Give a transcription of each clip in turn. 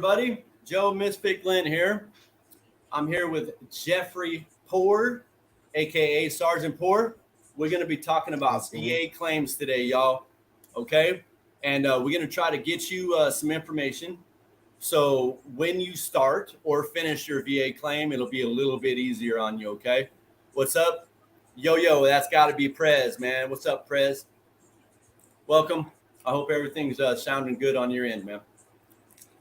everybody. Joe Misfit Glenn here. I'm here with Jeffery Poor, aka Sergeant Poor. We're going to be talking about VA claims today, y'all. Okay, and we're going to try to get you some information. So when you start or finish your VA claim, it'll be a little bit easier on you. Okay, what's up? Yo, that's got to be Prez, man. What's up, Prez? Welcome. I hope everything's sounding good on your end, man.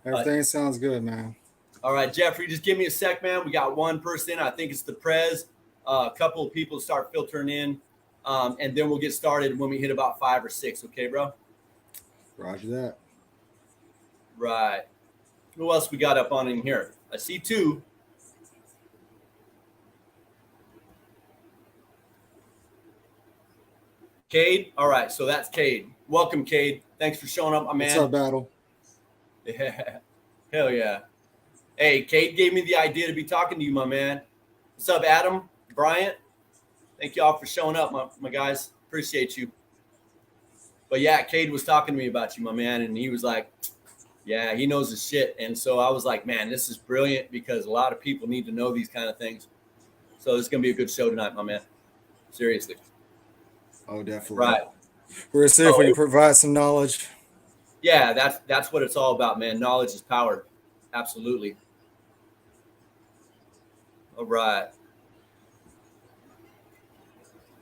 Everything sounds good, man. All right, Jeffrey, just give me a sec, man. We got one person. I think it's the Prez. A couple of people start filtering in, and then we'll get started when we hit about 5 or 6. Okay, bro? Roger that. Right. Who else we got up on in here? I see 2. Cade. All right, so that's Cade. Welcome, Cade. Thanks for showing up, my man. What's up, Battle? Yeah. Hell yeah. Hey, Cade gave me the idea to be talking to you, my man. What's up, Adam? Bryant? Thank y'all for showing up, my guys. Appreciate you. But yeah, Cade was talking to me about you, my man, and he was like, yeah, he knows his shit. And so I was like, man, this is brilliant because a lot of people need to know these kind of things. So it's going to be a good show tonight, my man. Seriously. Oh, definitely. Right. We're going to see if we can provide some knowledge. Yeah, that's what it's all about, man. Knowledge is power. Absolutely. All right.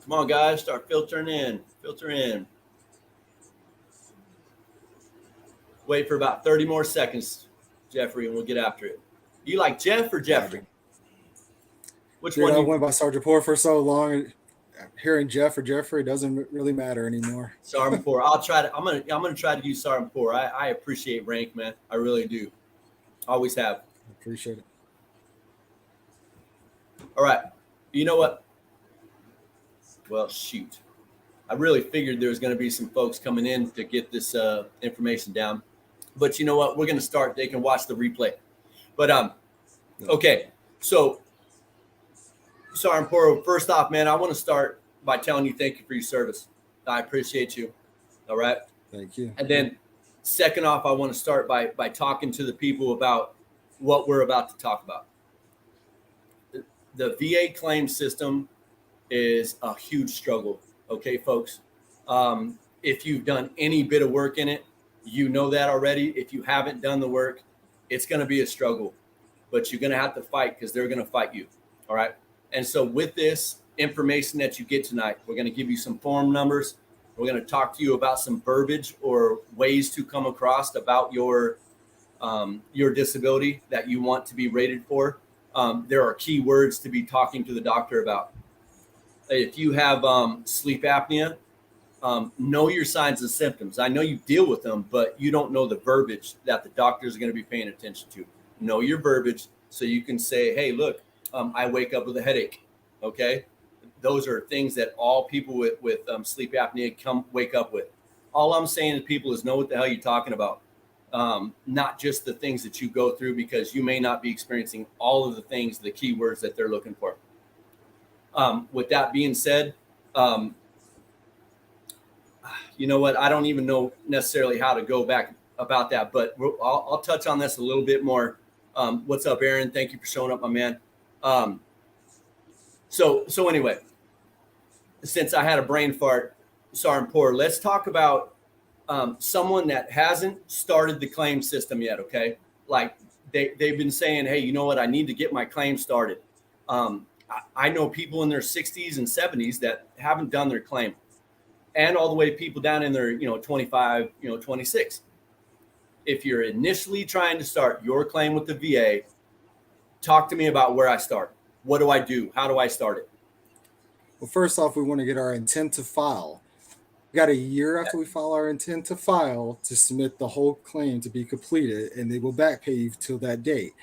Come on, guys. Start filtering in. Filter in. Wait for about 30 more seconds, Jeffrey, and we'll get after it. You like Jeff or Jeffrey? Which one? I went by Sergeant Poor for so long. Hearing Jeff or Jeffrey doesn't really matter anymore. Sergeant Poor. I'm gonna try to use Sergeant Poor. I appreciate rank, man. I really do. Always have. Appreciate it. All right. You know what? Well, shoot. I really figured there was going to be some folks coming in to get this information down. But you know what? We're going to start. They can watch the replay. But, okay. So, Sergeant Poor, first off, man, I want to start by telling you thank you for your service. I appreciate you. All right? Thank you. And then, second off, I want to start by talking to the people about what we're about to talk about. The VA claim system is a huge struggle. Okay, folks. If you've done any bit of work in it, you know that already. If you haven't done the work, it's going to be a struggle. But you're going to have to fight because they're going to fight you. All right. And so with this information that you get tonight, we're going to give you some form numbers. We're going to talk to you about some verbiage or ways to come across about your disability that you want to be rated for. There are key words to be talking to the doctor about. If you have sleep apnea, know your signs and symptoms. I know you deal with them, but you don't know the verbiage that the doctors are going to be paying attention to. Know your verbiage so you can say, hey, look, I wake up with a headache. Okay. Those are things that all people with sleep apnea wake up with. All I'm saying to people is know what the hell you're talking about. Not just the things that you go through, because you may not be experiencing all of the things, the key words that they're looking for. With that being said, you know what? I don't even know necessarily how to go back about that, but I'll touch on this a little bit more. What's up, Aaron? Thank you for showing up, my man. So anyway, since I had a brain fart, Sergeant Poor, let's talk about someone that hasn't started the claim system yet. Okay, like they've been saying, hey, you know what? I need to get my claim started. I know people in their 60s and 70s that haven't done their claim, and all the way people down in their 25, 26. If you're initially trying to start your claim with the VA, talk to me about where I start. What do I do? How do I start it? Well, first off, we want to get our intent to file. We got a year after we file our intent to file to submit the whole claim to be completed, and they will back pay you till that date.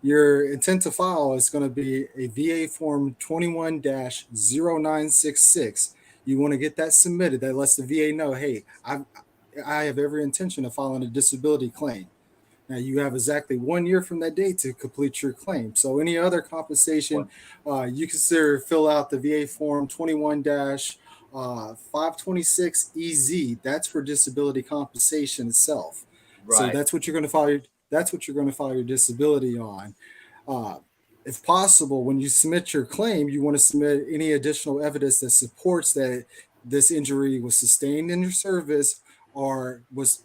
Your intent to file is going to be a VA form 21-0966. You want to get that submitted. That lets the VA know, hey, I have every intention of filing a disability claim. Now, you have exactly 1 year from that date to complete your claim. So any other compensation, you consider fill out the VA form 21-526 EZ. That's for disability compensation itself. Right. So that's what you're going to file That's what you're going to file your disability on. Uh, if possible, when you submit your claim, you want to submit any additional evidence that supports that this injury was sustained in your service or was,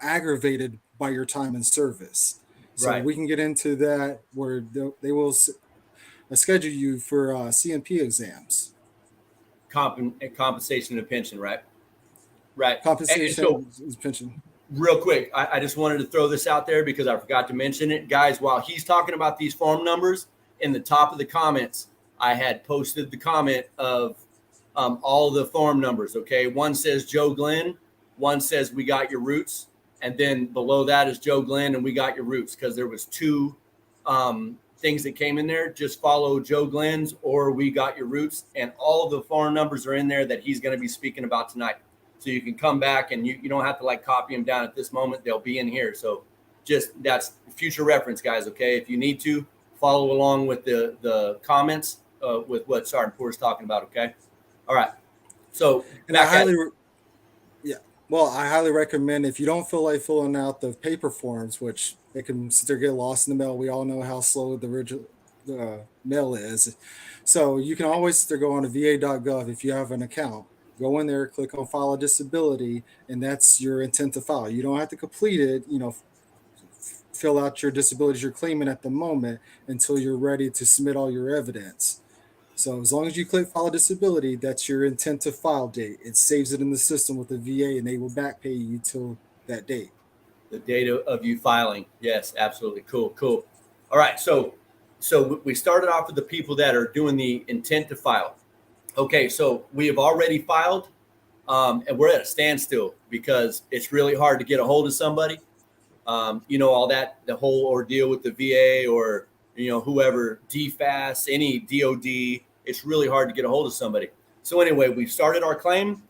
aggravated by your time in service. So Right. we can get into that where they will schedule you for CMP exams. Compensation and pension, right? Right. And so, Compensation is pension. real quick, I just wanted to throw this out there because I forgot to mention it. Guys, while he's talking about these form numbers, in the top of the comments, I had posted the comment of all the form numbers. Okay. One says Joe Glenn, one says we got your roots. And then below that is Joe Glenn and we got your roots, because there was two things that came in there. Just follow Joe Glenn's or we got your roots. And all of the form numbers are in there that he's going to be speaking about tonight. So you can come back and you don't have to like copy them down at this moment. They'll be in here. So just that's future reference, guys. Okay. If you need to follow along with the comments with what Sergeant Poor is talking about. Okay. All right. So And yeah. Well, I highly recommend, if you don't feel like filling out the paper forms, which they can sit there get lost in the mail. We all know how slow the original mail is. So you can always sit there, go on to va.gov if you have an account. Go in there, click on file a disability, and that's your intent to file. You don't have to complete it, fill out your disabilities you're claiming at the moment until you're ready to submit all your evidence. So as long as you click file a disability, that's your intent to file date. It saves it in the system with the VA, and they will back pay you till that date. the date of you filing. Yes, absolutely. Cool. All right. So we started off with the people that are doing the intent to file. Okay. So we have already filed, and we're at a standstill because it's really hard to get a hold of somebody. All that, the whole ordeal with the VA or, whoever, DFAS, any DOD, it's really hard to get a hold of somebody. So anyway, we've started our claim.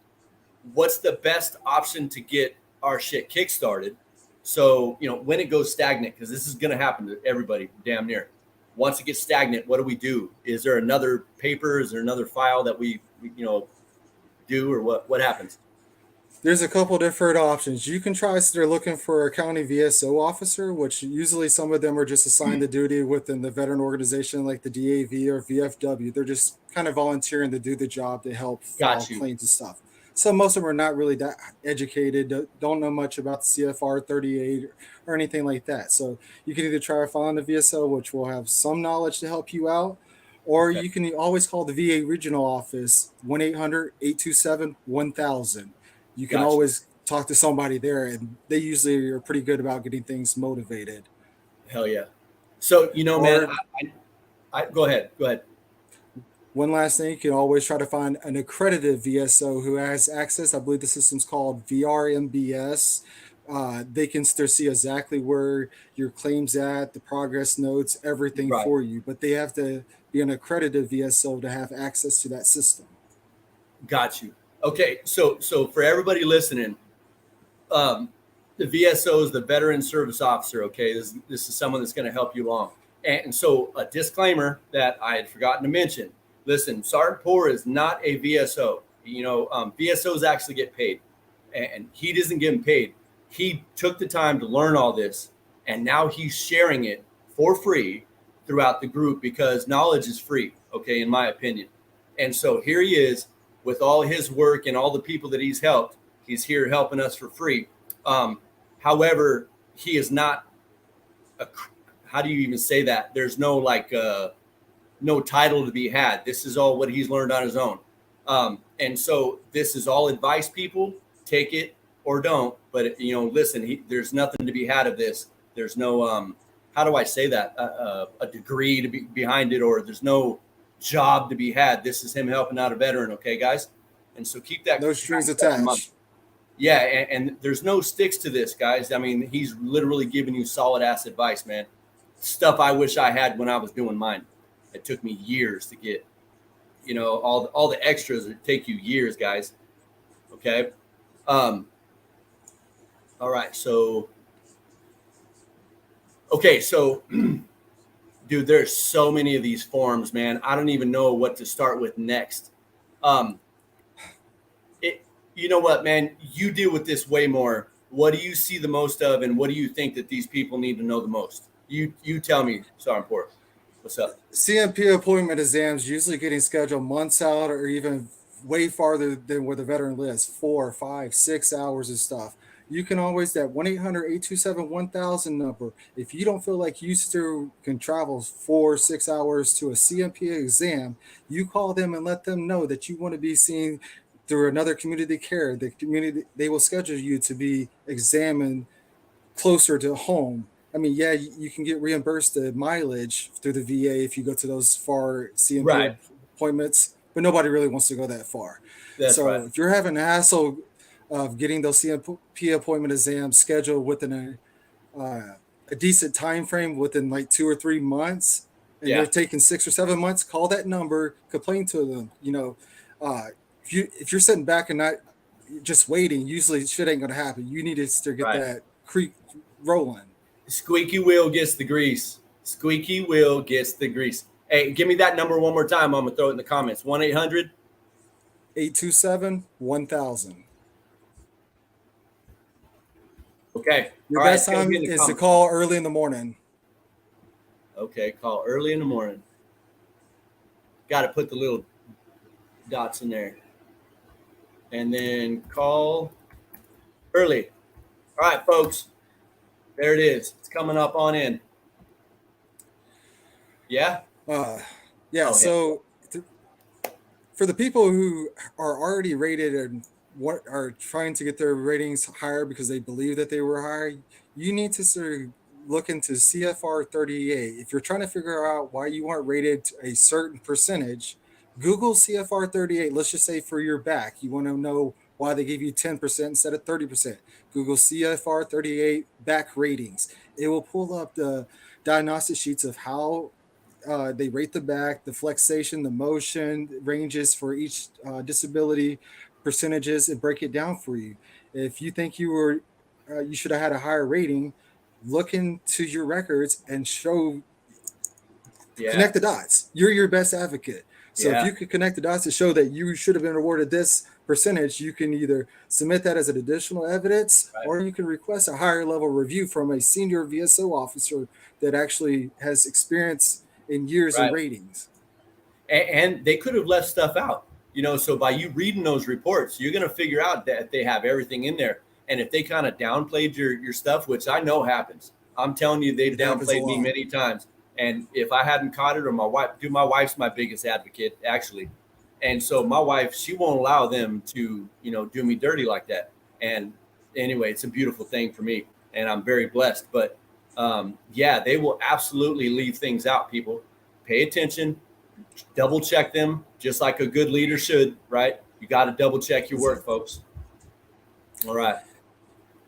What's the best option to get our shit kickstarted? So, when it goes stagnant, because this is going to happen to everybody damn near. Once it gets stagnant, what do we do? Is there another paper? Is there another file that we do, or what happens? There's a couple different options. You can try, so they're looking for a county VSO officer, which usually some of them are just assigned to duty within the veteran organization like the DAV or VFW. They're just kind of volunteering to do the job to help file Got you. claims and stuff. So most of them are not really that educated, don't know much about the CFR 38 or anything like that. So you can either try filing the VSO, which will have some knowledge to help you out, or Okay. you can always call the VA regional office, 1-800-827-1000. You can Got you. always talk to somebody there, and they usually are pretty good about getting things motivated. Hell yeah. So, man, Or I go ahead. Go ahead. one last thing, you can always try to find an accredited VSO who has access. I believe the system's called VRMBS. They can still see exactly where your claim's at, the progress notes, everything Right. for you. But they have to be an accredited VSO to have access to that system. Got you. Okay. So for everybody listening, the VSO is the Veteran Service Officer. Okay. This is someone that's going to help you along. And so a disclaimer that I had forgotten to mention. Listen, Sergeant Poor is not a VSO. VSOs actually get paid, and he doesn't get paid. He took the time to learn all this, and now he's sharing it for free throughout the group because knowledge is free, okay, in my opinion. And so here he is with all his work and all the people that he's helped. He's here helping us for free. However, he is not how do you even say that? There's no no title to be had. This is all what he's learned on his own. And so this is all advice, people. Take it or don't. But, listen, there's nothing to be had of this. There's no, how do I say that? A degree to be behind it, or there's no job to be had. This is him helping out a veteran. Okay, guys? And so keep that. No strings attached. Yeah. And there's no sticks to this, guys. I mean, he's literally giving you solid ass advice, man. Stuff I wish I had when I was doing mine. It took me years to get, all the extras that take you years, guys. Okay. All right. So, dude, there's so many of these forms, man. I don't even know what to start with next. You know what, man? You deal with this way more. what do you see the most of, and what do you think that these people need to know the most? You tell me, Sergeant Poor. What's up? CMP appointment exams usually getting scheduled months out or even way farther than where the veteran lives, 4, 5, 6 hours of stuff. You can always, that 1-800-827-1000 number. If you don't feel like you still can travel 4 or 6 hours to a CMP exam, you call them and let them know that you want to be seen through another community care. The community, they will schedule you to be examined closer to home. I mean, yeah, you can get reimbursed the mileage through the VA if you go to those far CMP Right. appointments, but nobody really wants to go that far. That's So right. if you're having a hassle of getting those CMP appointment exams scheduled within a decent time frame, within like 2 or 3 months, and Yeah. you're taking 6 or 7 months, call that number, complain to them. Uh, if you're sitting back and not just waiting, usually shit ain't gonna happen. You need to get Right. that creek rolling. Squeaky wheel gets the grease. Squeaky wheel gets the grease. Hey, give me that number one more time. I'm gonna throw it in the comments. 1-800. 827-1000. Okay. Your All right. best It's gonna be time in the is to comments. call early in the morning. Okay. Call early in the morning. Got to put the little dots in there, and then call early. All right, folks. There it is. It's coming up on in. Yeah. Uh, yeah. Oh, hey. So for the people who are already rated and what are trying to get their ratings higher because they believe that they were higher, you need to sort of look into CFR 38. If you're trying to figure out why you weren't rated a certain percentage, Google CFR 38. Let's just say for your back, you want to know why they gave you 10% instead of 30%. Google CFR 38 back ratings. It will pull up the diagnostic sheets of how they rate the back, the flexation, the motion ranges for each disability percentages, and break it down for you. If you think you should have had a higher rating, look into your records and Yeah. connect the dots. You're your best advocate. So if Yeah. you could connect the dots to show that you should have been awarded this percentage, you can either submit that as an additional evidence, Right. or you can request a higher level review from a senior VSO officer that actually has experience in years and Right. ratings. And they could have left stuff out, so by you reading those reports, you're going to figure out that they have everything in there. And if they kind of downplayed your stuff, which I know happens, I'm telling you, they It happens a downplayed me lot. many times. And if I hadn't caught it, or my wife's my biggest advocate, actually. And so my wife, she won't allow them to, do me dirty like that. And anyway, it's a beautiful thing for me, and I'm very blessed. But yeah, they will absolutely leave things out. People, pay attention, double check them, just like a good leader should, right? You got to double check your work, folks. All right.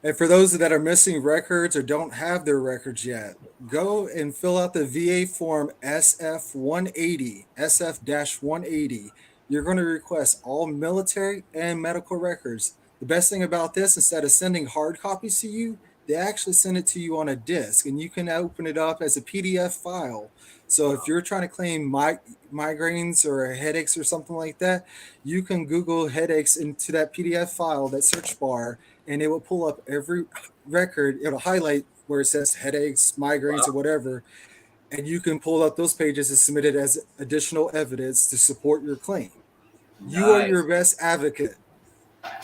And for those that are missing records or don't have their records yet, go and fill out the VA form SF-180, SF-180. You're going to request all military and medical records. The best thing about this, instead of sending hard copies to you, they actually send it to you on a disk, and you can open it up as a PDF file. So if you're trying to claim migraines or headaches or something like that, you can Google headaches into that PDF file, that search bar, and it will pull up every record. It'll highlight where it says headaches, migraines, or whatever, and you can pull up those pages and submit it as additional evidence to support your claim. You are your Nice. best advocate.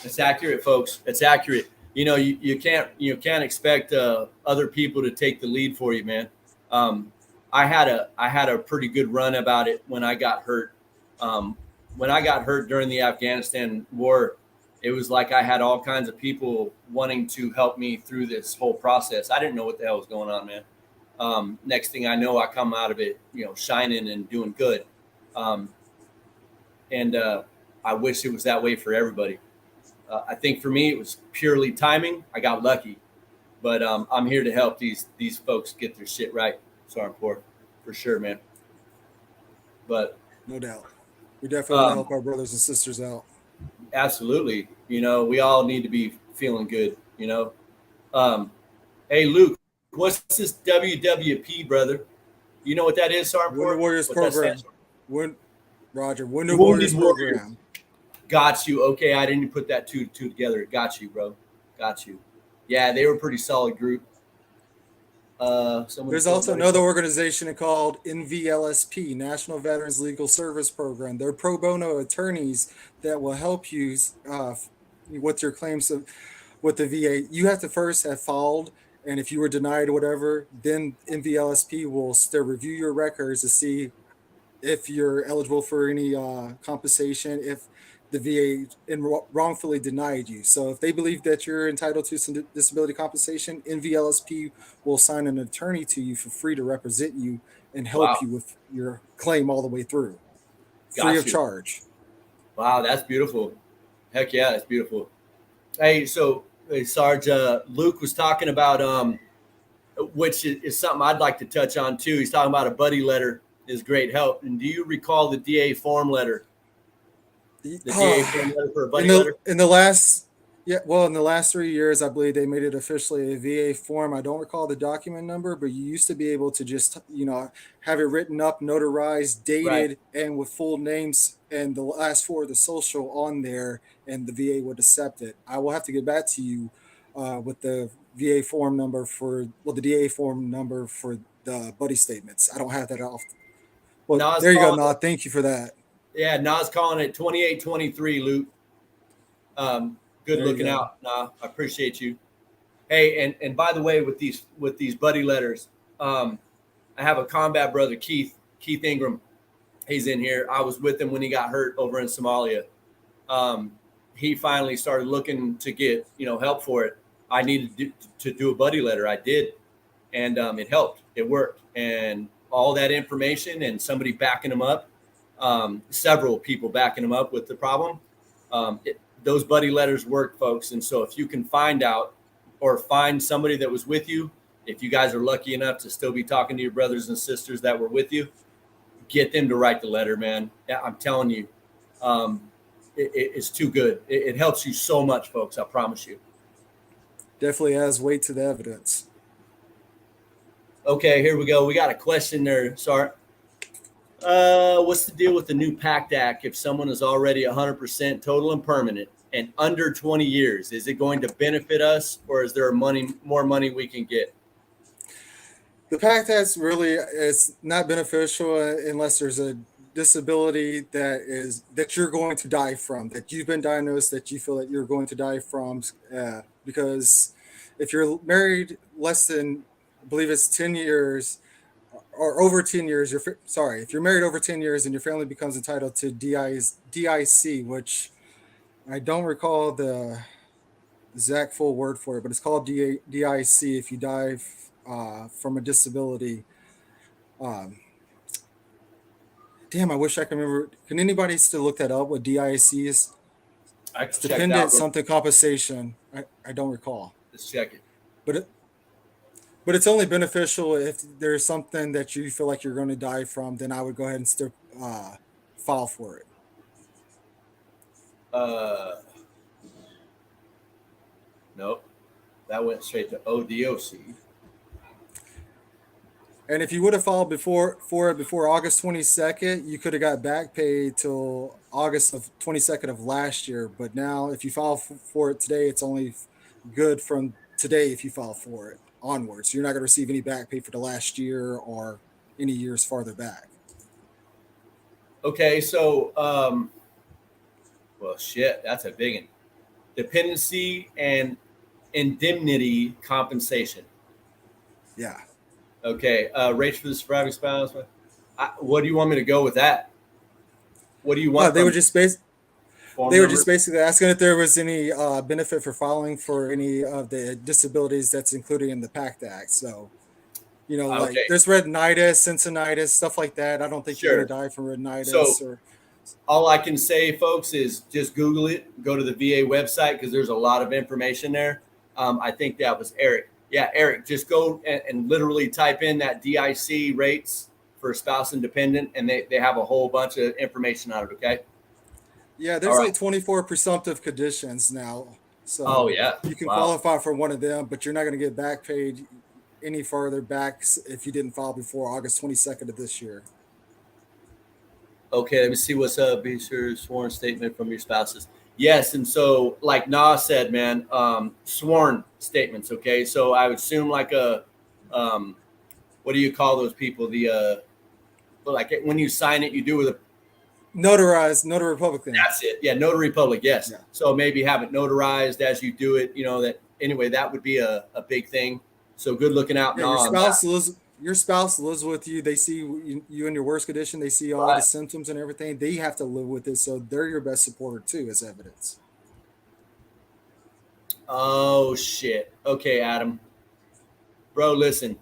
It's accurate, folks. It's accurate. You can't expect other people to take the lead for you, man. I had a pretty good run about it when I got hurt. When I got hurt during the Afghanistan war, it was like I had all kinds of people wanting to help me through this whole process. I didn't know what the hell was going on, man. Next thing I know, I come out of it, shining and doing good. And I wish it was that way for everybody. I think for me, it was purely timing. I got lucky, but I'm here to help these folks get their shit right. Sergeant Poor, for sure, man. But No doubt. We definitely want to help our brothers and sisters out. absolutely, we all need to be feeling good. Hey, Luke, what's this WWP, brother? You know what that is, Sergeant Poor? Wounded Warriors What that Program. stands for? Wounded Wounded Warriors Warriors. Program. Got you. Okay, I didn't put that two together. Got you, bro. Got you. Yeah, they were a pretty solid group. Someone There's said, also another organization called NVLSP, National Veterans Legal Service Program. They're pro bono attorneys that will help you with your claims with the VA. You have to first have filed, and if you were denied or whatever, then NVLSP will still review your records to see if you're eligible for any compensation if the wrongfully denied you. So if they believe that you're entitled to some disability compensation, NVLSP will assign an attorney to you for free to represent you and help wow, you with your claim all the way through, free of got you. charge. Wow, that's beautiful. Heck yeah, that's beautiful. Hey, so hey, Sarge, Luke was talking about which is something I'd like to touch on too. He's talking about a buddy letter is great help. And do you recall the DA form letter? The DA form letter for a in buddy the letter? in the last yeah, well, in the last 3 years, I believe they made it officially a VA form. I don't recall the document number, but you used to be able to just have it written up, notarized, Right. dated, and with full names and the last four of the social on there, and the VA would accept it. I will have to get back to you with the VA form number for the DA form number for the buddy statements. I don't have that off. Well, Nas there you go, calling Nah. it, Thank you for that. yeah, Nas calling it 2823, Luke. Good There you looking go. out. Nah, I appreciate you. Hey, and by the way, with these buddy letters, I have a combat brother, Keith Ingram. He's in here. I was with him when he got hurt over in Somalia. Um, he finally started looking to get help for it. I needed to do a buddy letter. I did, and it helped. It worked, and all that information and somebody backing him up, several people backing him up with the problem. Those buddy letters work, folks. And so if you can find out or find somebody that was with you, if you guys are lucky enough to still be talking to your brothers and sisters that were with you, get them to write the letter, man. Yeah, I'm telling you, um, it's too good. It helps you so much, folks. I promise you. Definitely adds weight to the evidence. Okay, here we go. We got a question there. Sorry. What's the deal with the new PACT Act if someone is already 100% total and permanent and under 20 years? Is it going to benefit us, or is there more money we can get? The PACT test really is not beneficial unless there's a disability that you're going to die from, that you've been diagnosed, that you feel that you're going to die from. Because if you're married less than, I believe it's 10 years or over 10 years, sorry, if you're married over 10 years and your family becomes entitled to DIC, which I don't recall the exact full word for it, but it's called DIC if you die from a disability. Um, Damn, I wish I could remember. Can anybody still look that up? What DIC is? I It's can check it dependent out. something compensation. I don't recall, Let's check it. but but it's only beneficial if there's something that you feel like you're going to die from. Then I would go ahead and still file for it. Uh, nope. That went straight to ODOC. And if you would have filed before August 22nd, you could have got back paid till August of 22nd of last year. But now, if you file for it today, it's only good from today if you file for it onwards. So you're not going to receive any back pay for the last year or any years farther back. Okay, so well, shit, that's a big one. Dependency and indemnity compensation. Yeah. Okay, rates for the surviving spouse. What do you want me to go with that? What do you Oh, want from form they were number? just basically asking if there was any benefit for filing for any of the disabilities that's included in the PACT Act. So, like Okay, there's retinitis, Cincinnati, stuff like that. I don't think you're going sure. to die from retinitis So or. all I can say, folks, is just Google it. Go to the VA website because there's a lot of information there. I think that was Eric. Yeah, Eric, just go and literally type in that DIC rates for spouse and dependent, and they have a whole bunch of information on it. Okay. Yeah, All there's right. like 24 presumptive conditions now. Oh So yeah. you can Wow. qualify for one of them, but you're not going to get back paid any further back if you didn't file before August 22nd of this year. Okay. Let me see what's up. Be sure sworn statement from your spouses. Yes, and so like Nas said, man, sworn statements. Okay, so I would assume like a, um, what do you call those people? Like when you sign it, you do with a. Notarized, notary Republican. That's it. Yeah, notary public. Yes. Yeah. So maybe have it notarized as you do it. That anyway. That would be a big thing. So good looking out Yeah, now on that. your spouse lives with you. They see you in your worst condition. They see all the Right. symptoms and everything. They have to live with it, so they're your best supporter too, as evidence. Oh shit. Okay, Adam. Bro, listen.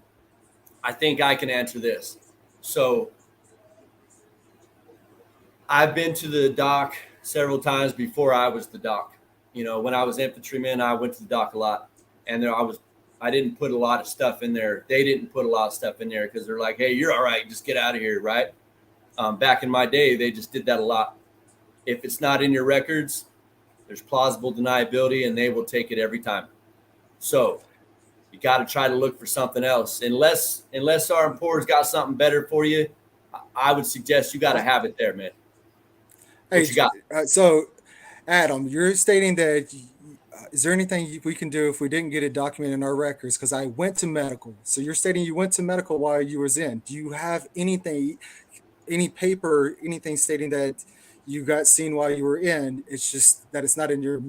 I think I can answer this. So I've been to the doc several times before I was the doc. When I was infantryman, I went to the doc a lot, and I didn't put a lot of stuff in there. They didn't put a lot of stuff in there because they're like, "Hey, you're all right. Just get out of here." Right? Back in my day, they just did that a lot. If it's not in your records, there's plausible deniability, and they will take it every time. So you got to try to look for something else. Unless Sergeant Poor's got something better for you, I would suggest you got to have it there, man. Hey, What you got? so Adam, you're stating that. Is there anything we can do if we didn't get it documented in our records? Because I went to medical. So you're stating you went to medical while you was in. Do you have anything, any paper, anything stating that you got seen while you were in? It's just that it's not in your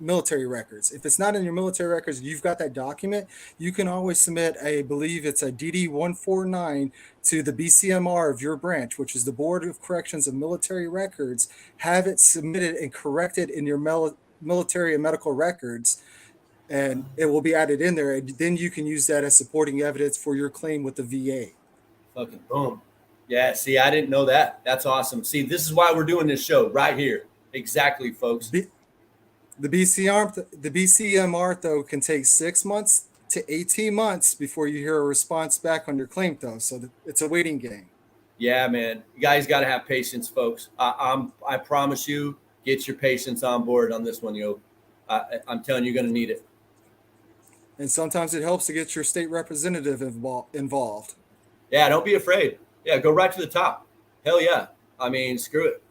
military records. If it's not in your military records, you've got that document. You can always submit, I believe it's a DD 149 to the BCMR of your branch, which is the Board of Corrections of Military Records. Have it submitted and corrected in your military and medical records, and it will be added in there. And then you can use that as supporting evidence for your claim with the VA. Fucking boom. Yeah, see, I didn't know that. That's awesome. See, this is why we're doing this show right here. Exactly, folks. The BCMR though can take 6 months to 18 months before you hear a response back on your claim though. So it's a waiting game. Yeah, man. You guys got to have patience, folks. I promise you, get your patience on board on this one, yo. I'm telling you, you're going to need it. And sometimes it helps to get your state representative involved. Yeah, don't be afraid. Yeah, go right to the top. Hell yeah. I mean, screw it.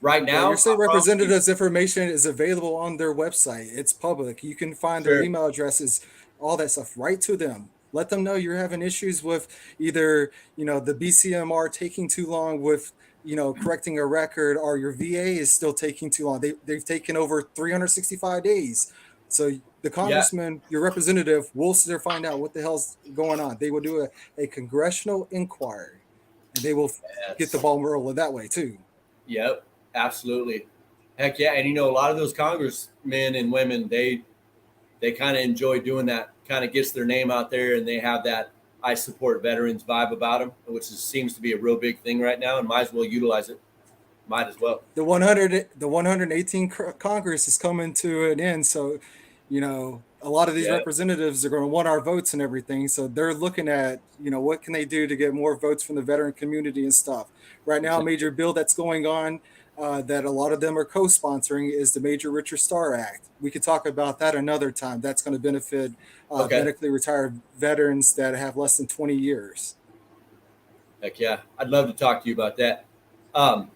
Right Yeah, now, your I state promise you. representative's information is available on their website. It's public. You can find their Sure. email addresses, all that stuff. Write to them. Let them know you're having issues with either, the BCMR taking too long with, correcting a record, or your VA is still taking too long. They've taken over 365 days. So the Yeah. congressman, your representative, will sit there find out what the hell's going on. They will do a congressional inquiry, and they will get the Yes. ball rolling that way too. Yep. Absolutely. Heck yeah. And a lot of those congressmen and women, they kind of enjoy doing that. Kind of gets their name out there, and they have that "I support veterans" vibe about them, seems to be a real big thing right now, and might as well utilize it. Might as well. The 118 Congress is coming to an end, so a lot of these Yeah. representatives are going to want our votes and everything. So they're looking at what can they do to get more votes from the veteran community and stuff. Right now, a Exactly. major bill that's going on that a lot of them are co-sponsoring is the Major Richard Starr Act. We could talk about that another time. That's going to benefit Okay. medically retired veterans that have less than 20 years. Heck yeah. I'd love to talk to you about that. Um,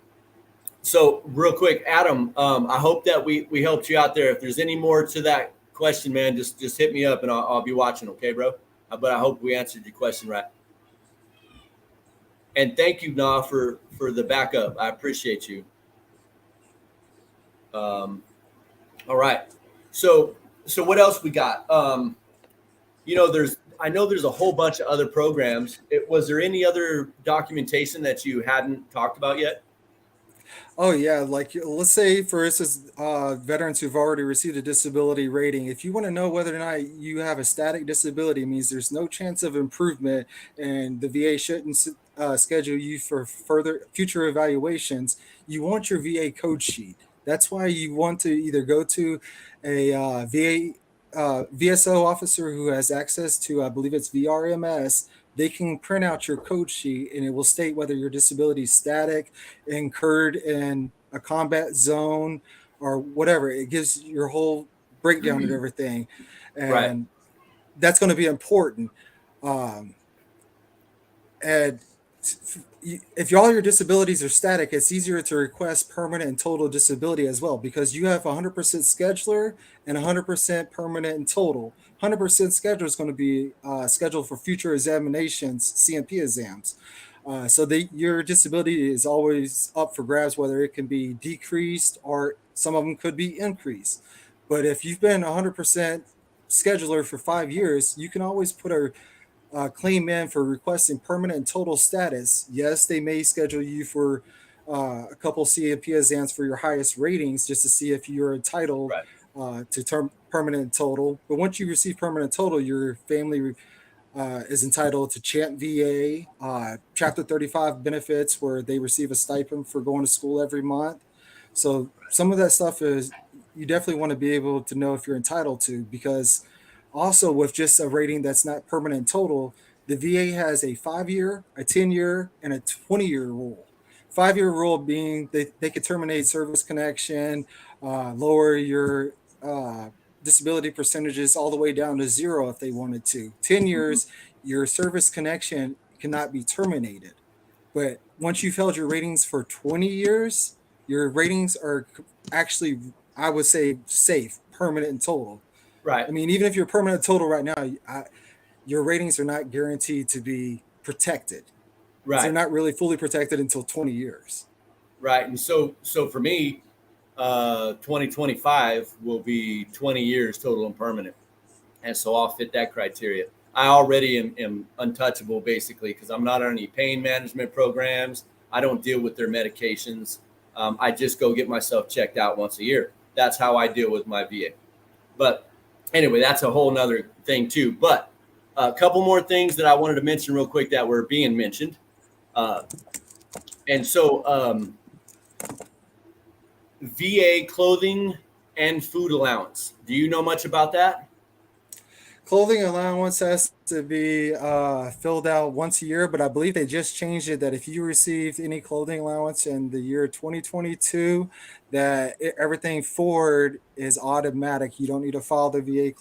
so real quick, Adam, I hope that we helped you out there. If there's any more to that question, man, just hit me up and I'll be watching. Okay, bro. But I hope we answered your question right. And thank you, Na, for the backup. I appreciate you. Um, all right. So what else we got? There's I know there's a whole bunch of other programs. Was there any other documentation that you hadn't talked about yet? Oh yeah, like let's say for instance, veterans who've already received a disability rating. If you want to know whether or not you have a static disability, it means there's no chance of improvement, and the VA shouldn't schedule you for further future evaluations. You want your VA code sheet. That's why you want to either go to a VA VSO officer who has access to, I believe it's VRMS. They can print out your code sheet and it will state whether your disability is static, incurred in a combat zone, or whatever. It gives your whole breakdown of everything. Right. And that's going to be important. Um, and if all your disabilities are static, it's easier to request permanent and total disability as well, because you have 100% scheduler and 100% permanent and total. 100% scheduler is going to be scheduled for future examinations, CMP exams. Your disability is always up for grabs, whether it can be decreased or some of them could be increased. But if you've been 100% scheduler for 5 years, you can always put a claim in for requesting permanent and total status. Yes, they may schedule you for a couple CMP exams for your highest ratings just to see if you're entitled Right. to term permanent and total. But once you receive permanent total, your family is entitled to Champ VA, Chapter 35 benefits where they receive a stipend for going to school every month. So some of that stuff is you definitely want to be able to know if you're entitled to, because also with just a rating that's not permanent total, the VA has a 5 year, a 10 year, and a 20 year rule. 5 year rule being they could terminate service connection, lower your uh, disability percentages all the way down to zero if they wanted to. 10 Mhm. years, your service connection cannot be terminated. But once you've held your ratings for 20 years, your ratings are actually, I would say, safe, permanent, and total. Right. I mean, even if you're permanent total right now, your ratings are not guaranteed to be protected because they're Right. not really fully protected until 20 years. Right. And so for me, 2025 will be 20 years total and permanent. And so I'll fit that criteria. I already am untouchable basically because I'm not on any pain management programs. I don't deal with their medications. I just go get myself checked out once a year. That's how I deal with my VA. But anyway, that's a whole nother thing too. But a couple more things that I wanted to mention real quick that were being mentioned. Uh, and so VA clothing and food allowance. Do you know much about that? Clothing allowance has to be filled out once a year, but I believe they just changed it that if you received any clothing allowance in the year 2022, that everything forward is automatic. You don't need to file the VA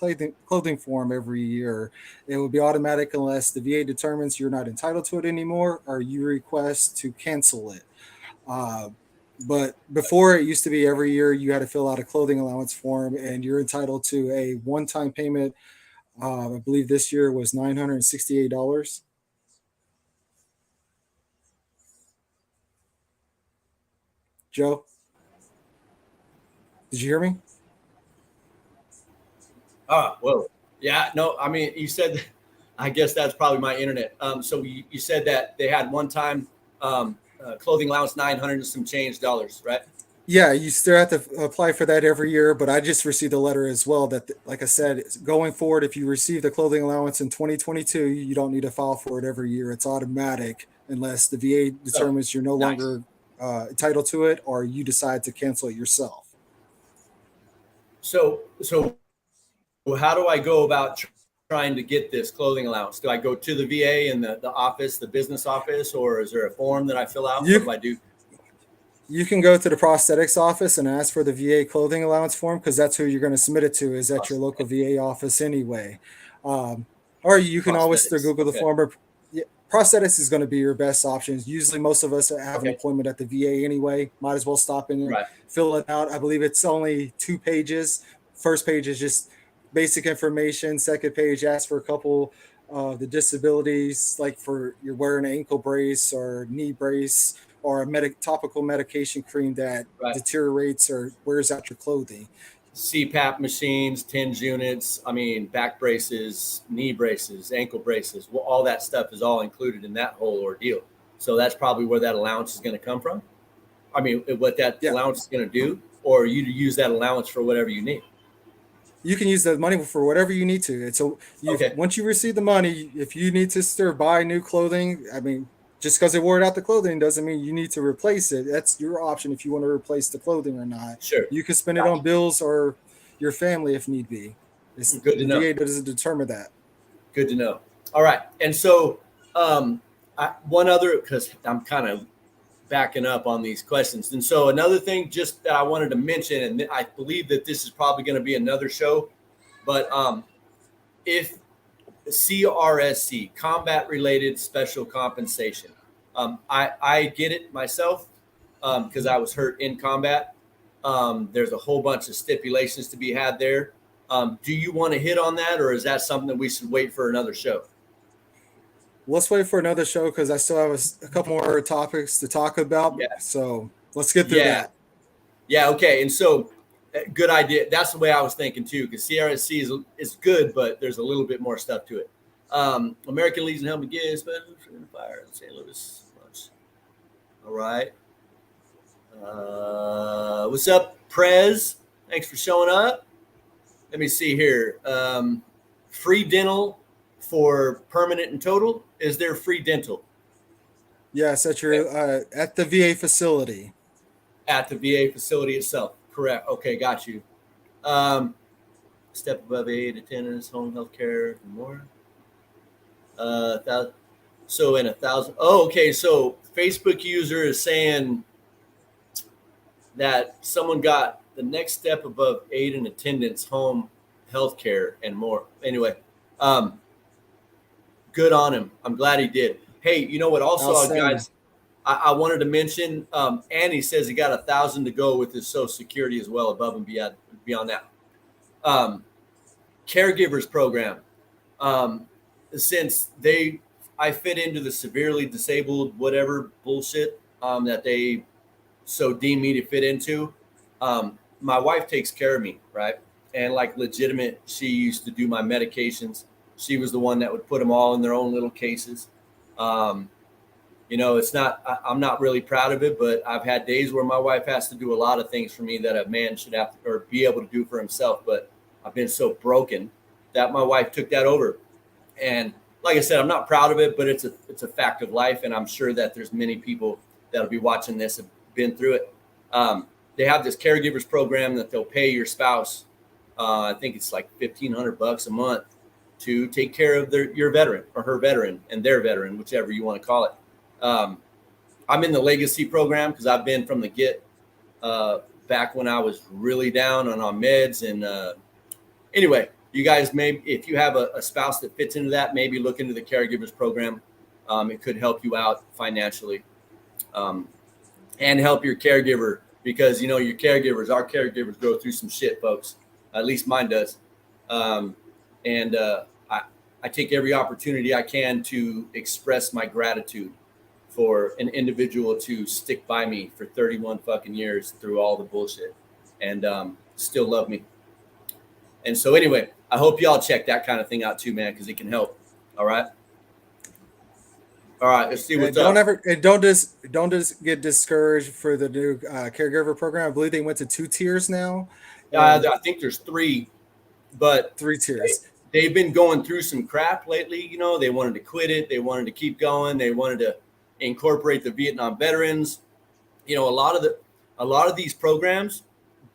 clothing form every year. It will be automatic unless the VA determines you're not entitled to it anymore or you request to cancel it. Uh, but before, it used to be every year you had to fill out a clothing allowance form and you're entitled to a one-time payment. I believe this year was $968. Joe, did you hear me? Ah, whoa. Yeah, no, I mean, you said, I guess that's probably my internet. So you said that they had one time clothing allowance 900 and some change dollars, right? Yeah, you still have to apply for that every year, but I just received a letter as well that, like I said, going forward, if you receive the clothing allowance in 2022, you don't need to file for it every year. It's automatic unless the VA Oh, determines you're no nice. longer entitled to it or you decide to cancel it yourself. So how do I go about trying to get this clothing allowance? Do I go to the VA in the office, the business office, or is there a form that I fill out? What You do I do? you can go to the prosthetics office and ask for the VA clothing allowance form because that's who you're going to submit it to is at your local VA office anyway. Um, or you can always still Prosthetics. Google the Okay. form. But yeah, prosthetics is going to be your best option. Usually, most of us that have an Okay. appointment at the VA anyway. Might as well stop in and Right. fill it out. I believe it's only 2 pages. First page is just basic information. Second page asks for a couple of the disabilities, like for you're wearing an ankle brace or knee brace or a topical medication cream that Right. deteriorates or wears out your clothing. CPAP machines, TENS units, I mean, back braces, knee braces, ankle braces, well, all that stuff is all included in that whole ordeal. So that's probably where that allowance is going to come from. I mean, what that Yeah, allowance is going to do, or you to use that allowance for whatever you need. you can use the money for whatever you need to. And so you Okay. once you receive the money, if you need to still buy new clothing, I mean, just because they wore out the clothing doesn't mean you need to replace it. That's your option if you want to replace the clothing or not. Sure. You can spend it on Gotcha. bills or your family if need be. Good to The know. VA doesn't determine that. Good to know. All right. And so, one other, because I'm kind of backing up on these questions. And so, another thing just that I wanted to mention, and I believe that this is probably going to be another show, but if CRSC, combat related special compensation, I get it myself because I was hurt in combat. There's a whole bunch of stipulations to be had there. Do you want to hit on that, or is that something that we should wait for another show? Let's wait for another show because I still have a couple more topics to talk about. Yeah. So let's get through Yeah. that. Yeah. Okay. And so, good idea. That's the way I was thinking too, because CRSC is good, but there's a little bit more stuff to it. American Legion Helmet Gives, Special Fire in St. Louis. All right. What's up, Prez? Thanks for showing up. Let me see here. Free dental for permanent and total. Is there free dental? Yes, at your at the VA facility. At the VA facility itself. Correct. Okay, got you. Step above aid, attendance, home health care, and more. So in 1,000. Oh, okay. So Facebook user is saying that someone got the next step above aid and attendance, home health care, and more. Anyway, good on him. I'm glad he did. Hey, you know what? Also, guys, I wanted to mention, Annie says he got 1,000 to go with his Social Security as well, above and beyond that. Caregivers program. Since I fit into the severely disabled, whatever bullshit that they so deem me to fit into. My wife takes care of me, right? And like legitimate, she used to do my medications. She was the one that would put them all in their own little cases. It's not, I'm not really proud of it, but I've had days where my wife has to do a lot of things for me that a man should have to, or be able to do for himself. But I've been so broken that my wife took that over. And like I said, I'm not proud of it, but it's a fact of life. And I'm sure that there's many people that'll be watching this have been through it. They have this caregivers program that they'll pay your spouse. I think it's like $1,500 a month to take care of your veteran or her veteran and their veteran, whichever you want to call it. I'm in the legacy program because I've been from the get back when I was really down and on meds. And anyway, you guys, maybe if you have a spouse that fits into that, maybe look into the caregivers program. It could help you out financially and help your caregiver because, our caregivers go through some shit, folks. At least mine does. I take every opportunity I can to express my gratitude for an individual to stick by me for 31 fucking years through all the bullshit and still love me. And so anyway, I hope y'all check that kind of thing out too, man, because it can help. All right. All right. Let's see what's up. Don't just get discouraged for the new caregiver program. I believe they went to 2 tiers now. I think there's 3, but 3 tiers. They've been going through some crap lately. They wanted to quit it. They wanted to keep going. They wanted to incorporate the Vietnam veterans. A lot of these programs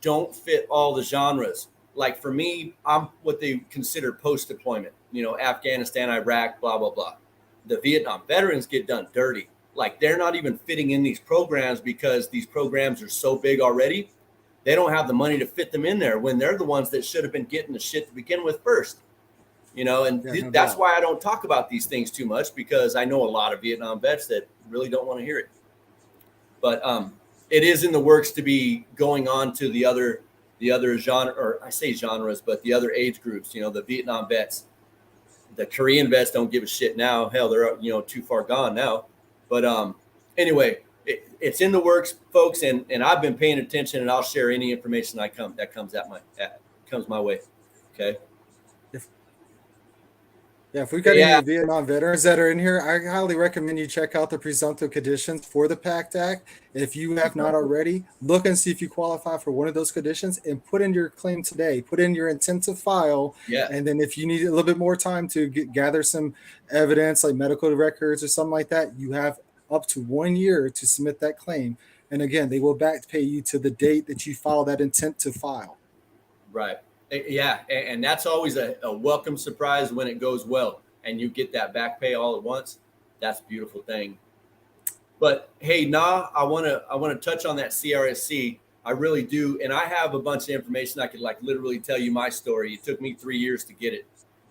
don't fit all the genres. Like for me, I'm what they consider post-deployment, Afghanistan, Iraq, blah, blah, blah. The Vietnam veterans get done dirty. Like they're not even fitting in these programs because these programs are so big already. They don't have the money to fit them in there when they're the ones that should have been getting the shit to begin with first. That's why I don't talk about these things too much because I know a lot of Vietnam vets that really don't want to hear it. But it is in the works to be going on to the other genre, or I say genres, but the other age groups, the Vietnam vets. The Korean vets don't give a shit now. Hell, they're too far gone now. But anyway, it's in the works, folks, and I've been paying attention, and I'll share any information that comes my way. Okay. If we got any Vietnam veterans that are in here, I highly recommend you check out the presumptive conditions for the PACT Act. If you have not already, look and see if you qualify for one of those conditions and put in your claim today. Put in your intensive file. Yeah. And then if you need a little bit more time to gather some evidence like medical records or something like that, you have up to 1 year to submit that claim. And again, they will back pay you to the date that you file that intent to file. Right. Yeah, and that's always a welcome surprise when it goes well and you get that back pay all at once. That's a beautiful thing. But hey, I want to touch on that CRSC. I really do, and I have a bunch of information I could literally tell you my story. It took me 3 years to get it,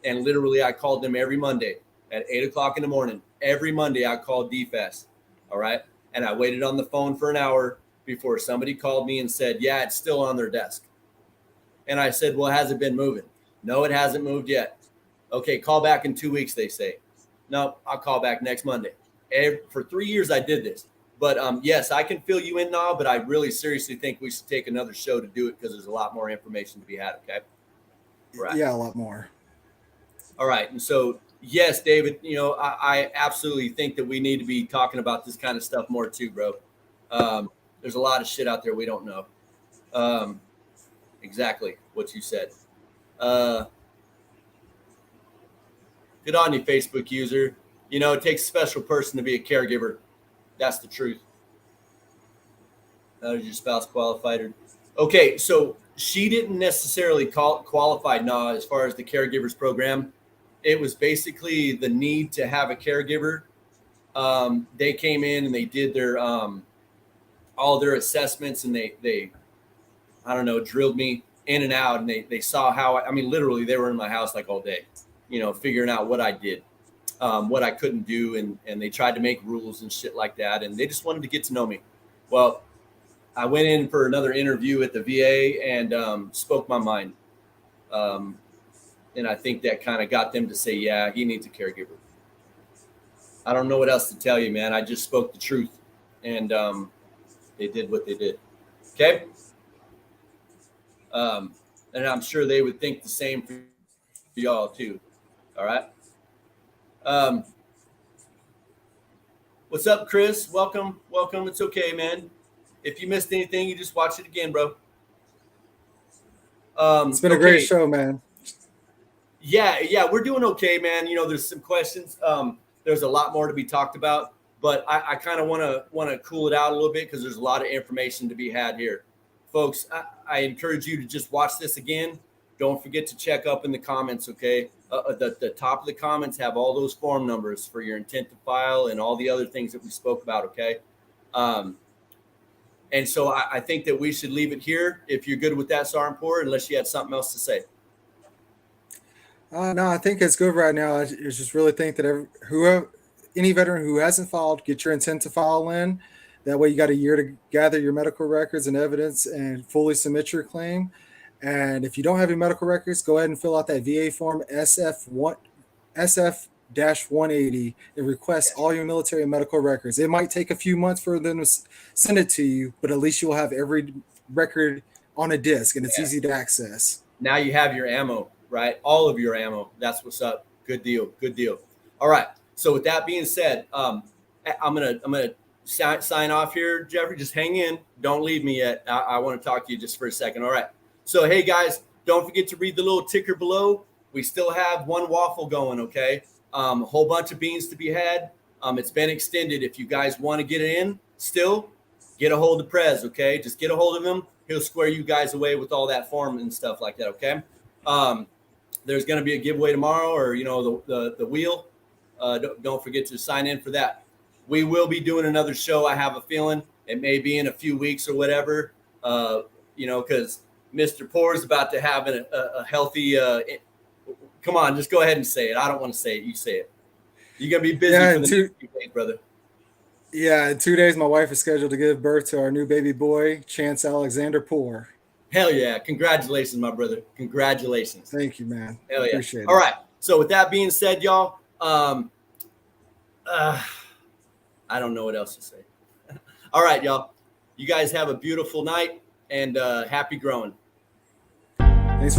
and literally I called them every Monday at 8:00 in the morning. Every Monday I called DFAS, All right. And I waited on the phone for an hour before somebody called me and said, yeah, it's still on their desk. And I said, well, has it been moving? No, it hasn't moved yet. Okay, call back in 2 weeks, they say. No, I'll call back next Monday. For 3 years, I did this. But yes, I can fill you in now, but I really seriously think we should take another show to do it because there's a lot more information to be had, okay? Right. Yeah, a lot more. All right. And so, yes, David, I absolutely think that we need to be talking about this kind of stuff more too, bro. There's a lot of shit out there we don't know. Exactly what you said. Good on you, Facebook user. It takes a special person to be a caregiver. That's the truth. How is your spouse qualified? Okay, so she didn't necessarily qualified as far as the caregivers program. It was basically the need to have a caregiver. They came in and they did their all their assessments, and they I don't know, drilled me in and out, and they saw how literally they were in my house like all day, figuring out what I did, what I couldn't do, and they tried to make rules and shit like that, and they just wanted to get to know me. Well, I went in for another interview at the VA and spoke my mind. And I think that kind of got them to say, yeah, he needs a caregiver. I don't know what else to tell you, man. I just spoke the truth, and they did what they did. Okay. And I'm sure they would think the same for y'all too. All right. What's up, Chris? Welcome. It's okay, man. If you missed anything, you just watch it again, bro. It's been a great show, man. Yeah, we're doing okay, man. There's some questions. There's a lot more to be talked about, but I kind of want to cool it out a little bit because there's a lot of information to be had here. Folks, I encourage you to just watch this again. Don't forget to check up in the comments, okay? The top of the comments have all those form numbers for your intent to file and all the other things that we spoke about, okay? And so I think that we should leave it here if you're good with that, Sergeant Poor, unless you had something else to say. No, I think it's good right now. I just really think that any veteran who hasn't filed, get your intent to file in. That way you got a year to gather your medical records and evidence and fully submit your claim. And if you don't have your medical records, go ahead and fill out that VA form SF-180 and request all your military and medical records. It might take a few months for them to send it to you, but at least you'll have every record on a disc and it's easy to access. Now you have your ammo, right? All of your ammo. That's what's up. Good deal. All right. So with that being said, I'm gonna sign off here, Jeffrey. Just hang in. Don't leave me yet. I want to talk to you just for a second. All right. So, hey, guys, don't forget to read the little ticker below. We still have one waffle going, okay? A whole bunch of beans to be had. It's been extended. If you guys want to get it in still, get a hold of Prez, okay? Just get a hold of him. He'll square you guys away with all that form and stuff like that, okay? There's going to be a giveaway tomorrow, or, the wheel. Don't forget to sign in for that. We will be doing another show. I have a feeling it may be in a few weeks or whatever, because Mr. Poor is about to have a healthy. Come on, just go ahead and say it. I don't want to say it. You say it. You're going to be busy for the next few days, brother. Yeah, in 2 days, my wife is scheduled to give birth to our new baby boy, Chance Alexander Poor. Hell yeah. Congratulations, my brother. Congratulations. Thank you, man. Hell yeah. Appreciate it. All right. So with that being said, y'all, I don't know what else to say. All right, y'all. You guys have a beautiful night and happy growing. Thanks.